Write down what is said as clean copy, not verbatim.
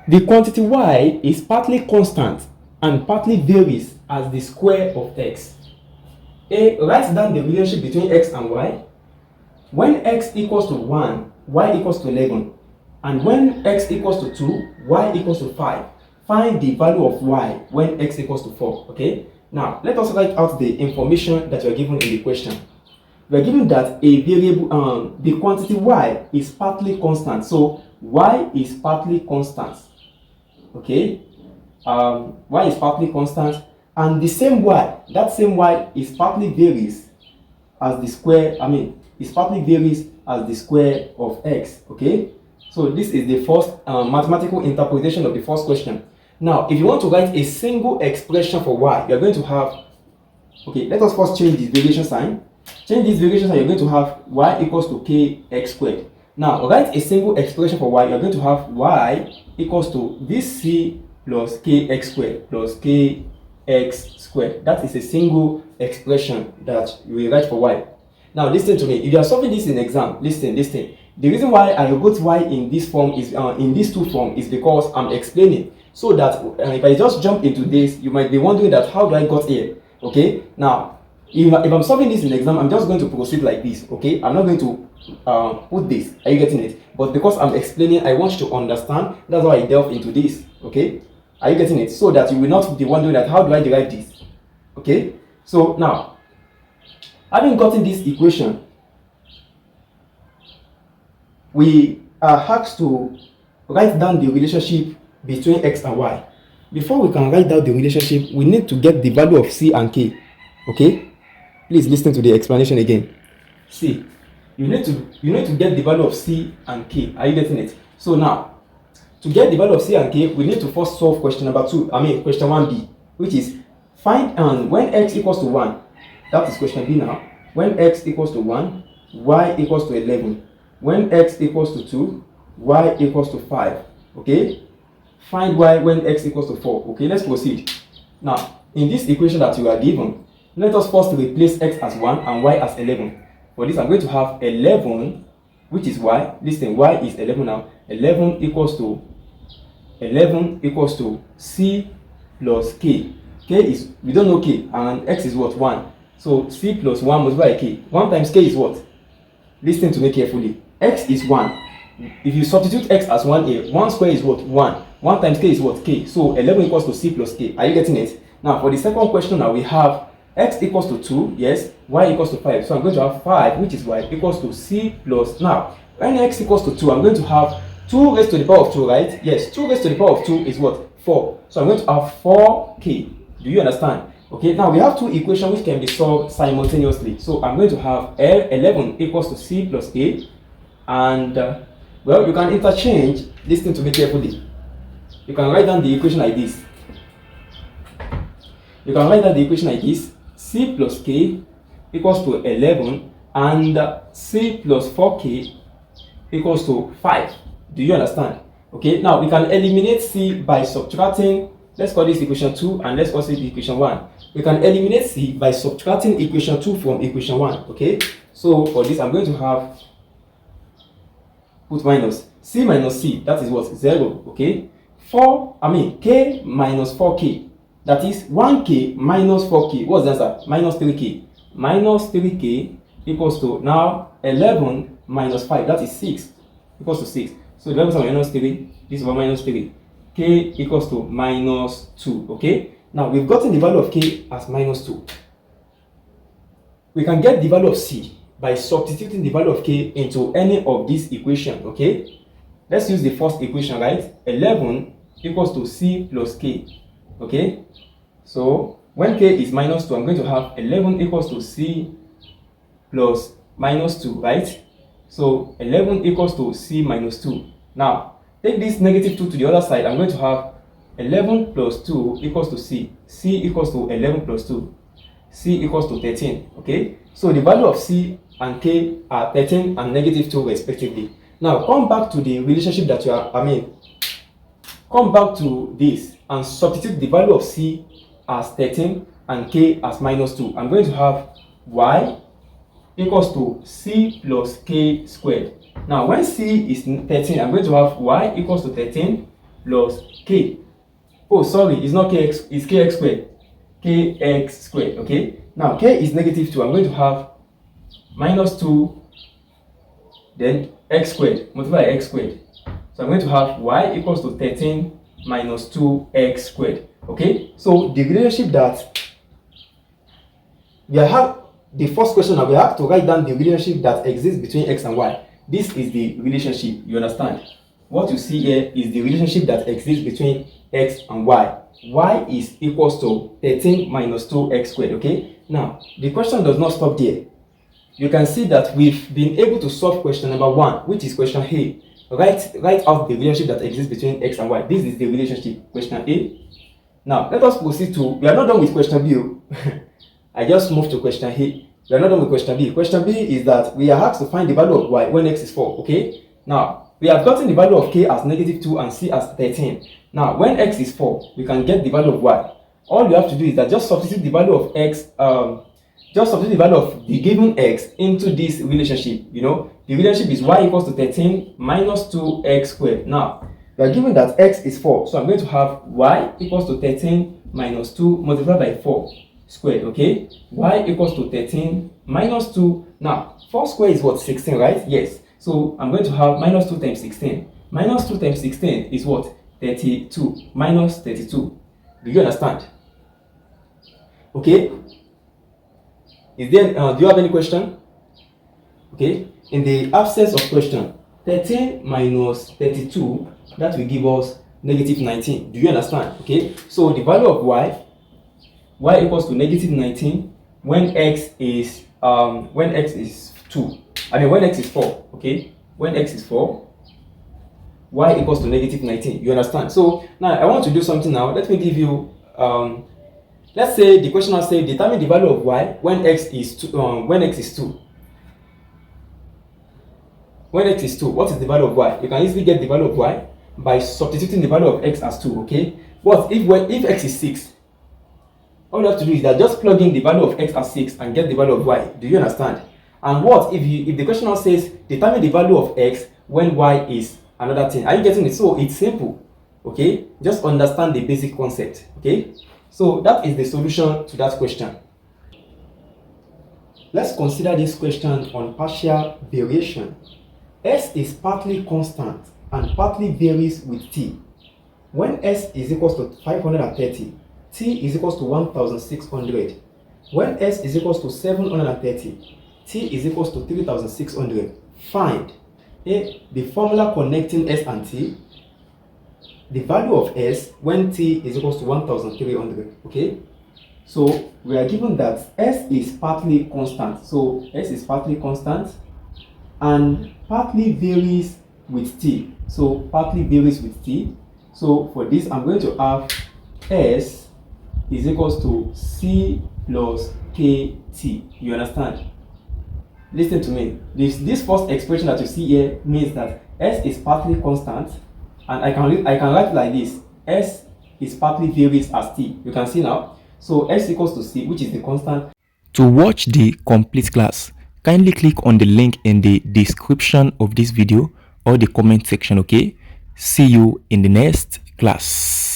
The quantity y is partly constant and partly varies as the square of x. A. Write down the relationship between x and y. When x equals to 1, y equals to 11. And when x equals to 2, y equals to 5. Find the value of y when x equals to 4. Okay? Now, let us write out the information that you are given in the question. We are given that a variable, the quantity y is partly constant. So, y is partly constant. Okay? Y is partly constant. And the same y, that same y is partly varies as the square, is partly varies as the square of x. Okay? So, this is the first mathematical interpretation of the first question. Now, if you want to write a single expression for y, you're going to have, okay, let us first change the variation sign. Change this variation sign, you're going to have y equals to kx squared. Now, write a single expression for y, you're going to have y equals to this c plus kx squared plus kx squared. That is a single expression that you will write for y. Now, listen to me. If you are solving this in exam, listen. The reason why I wrote y in this form is, in these two forms, is because I'm explaining. So that if I just jump into this, you might be wondering that how do I got here? Okay, now if I'm solving this in exam, I'm just going to proceed like this. Okay, I'm not going to put this. Are you getting it? But because I'm explaining, I want you to understand. That's why I delve into this. Okay, are you getting it? So that you will not be wondering that how do I derive this? Okay, so now having gotten this equation, we are asked to write down the relationship between x and y. Before we can write down the relationship, we need to get the value of c and k. Okay, please listen to the explanation again. See, you need to get the value of c and k. Are you getting it? So now, to get the value of c and k, we need to first solve question number 2. Question 1b, which is find when x equals to 1. That is question b now. When x equals to 1, y equals to 11. When x equals to 2, y equals to 5. Okay. Find y when x equals to 4. Okay, let's proceed. Now, in this equation that you are given, let us first replace x as 1 and y as 11. For this, I'm going to have 11, which is y. Listen, y is 11 now. 11 equals to c plus k. K is, we don't know k, and x is what? 1. So, c plus 1 multiplied by k. 1 times k is what? Listen to me carefully. X is 1. If you substitute x as 1 here, 1 square is what? 1. 1 times k is what? K. So 11 equals to c plus k. Are you getting it? Now for the second question, now we have x equals to 2, yes, y equals to 5. So I'm going to have 5, which is y, equals to c plus, now when x equals to 2, I'm going to have 2 raised to the power of 2, right? Yes, 2 raised to the power of 2 is what? 4. So I'm going to have 4k. Do you understand? Okay, now we have two equations which can be solved simultaneously. So I'm going to have 11 equals to c plus k, and well, you can interchange. Listen to me carefully. You can write down the equation like this. You can write down the equation like this. C plus k equals to 11 and c plus 4k equals to 5. Do you understand? Okay, now we can eliminate c by subtracting, let's call this equation 2 and let's call this equation 1. We can eliminate c by subtracting equation 2 from equation 1. Okay, so for this I'm going to have, put minus, c minus c, that is what? 0. Okay, k minus 4k, that is 1k minus 4k. What's the answer? Minus 3k. Minus 3k equals to, now 11 minus 5, that is 6, equals to 6. So the values are minus 3, this is 1 minus 3. K equals to minus 2. Okay, now we've gotten the value of k as minus 2. We can get the value of c by substituting the value of k into any of these equations. Okay, let's use the first equation, right? 11 equals to c plus k. Okay, so when k is minus 2, I'm going to have 11 equals to c plus minus 2, right? So 11 equals to c minus 2. Now take this negative 2 to the other side. I'm going to have 11 plus 2 equals to c. C equals to 11 plus 2. C equals to 13. Okay, so the value of c and k are 13 and negative 2 respectively. Now come back to the relationship that you are, come back to this and substitute the value of c as 13 and k as minus 2. I'm going to have y equals to c plus k squared. Now when c is 13, I'm going to have y equals to 13 plus k. Oh, sorry, it's not kx, it's kx squared. Kx squared, okay? Now, k is negative 2. I'm going to have minus 2, then x squared, multiply by x squared. So I'm going to have y equals to 13 minus 2x squared, okay? So the relationship that we have, the first question that we have to write down the relationship that exists between x and y. This is the relationship, you understand? What you see here is the relationship that exists between x and y. Y is equals to 13 minus 2x squared, okay? Now, the question does not stop there. You can see that we've been able to solve question number 1, which is question A. Write out the relationship that exists between x and y. This is the relationship, question A. Now, let us proceed to, we are not done with question B. I just moved to question A. We are not done with question B. Question B is that we are asked to find the value of y when x is 4, okay? Now, we have gotten the value of k as negative 2 and c as 13. Now, when x is 4, we can get the value of y. All you have to do is that just substitute the value of x, just substitute the value of the given x into this relationship. You know, the relationship is y equals to 13 minus 2x squared. Now, we are given that x is 4, so I'm going to have y equals to 13 minus 2 multiplied by 4 squared, okay? Y equals to 13 minus 2. Now, 4 squared is what? 16, right? Yes. So I'm going to have minus 2 times 16. Minus 2 times 16 is what? 32. Minus 32. Do you understand? Okay. Is there, do you have any question? Okay. In the absence of question, 13 minus 32, that will give us negative 19. Do you understand? Okay. So the value of y equals to negative 19 when x is 2. I mean when x is 4. Okay. When x is 4, y equals to negative 19. You understand? So now I want to do something now. Let me give you let's say the question will say determine the value of y when x is 2. When x is 2. When x is 2, what is the value of y? You can easily get the value of y by substituting the value of x as 2, okay? But if x is 6, all you have to do is that just plug in the value of x as 6 and get the value of y. Do you understand? And what if the question now says determine the value of x when y is another thing? Are you getting it? So it's simple, okay? Just understand the basic concept, okay? So that is the solution to that question. Let's consider this question on partial variation. S is partly constant and partly varies with t. When s is equals to 530, t is equals to 1600. When s is equals to 730, t is equals to 3600. Find the formula connecting s and t, the value of s when t is equals to 1300. Okay, so we are given that s is partly constant. So s is partly constant and partly varies with t. So partly varies with t. So for this, I'm going to have s is equals to c plus kt. You understand? Listen to me. This first expression that you see here means that s is partly constant, and I can write like this: s is partly varies as t. You can see now. So s equals to c, which is the constant. To watch the complete class, kindly click on the link in the description of this video or the comment section, okay? See you in the next class.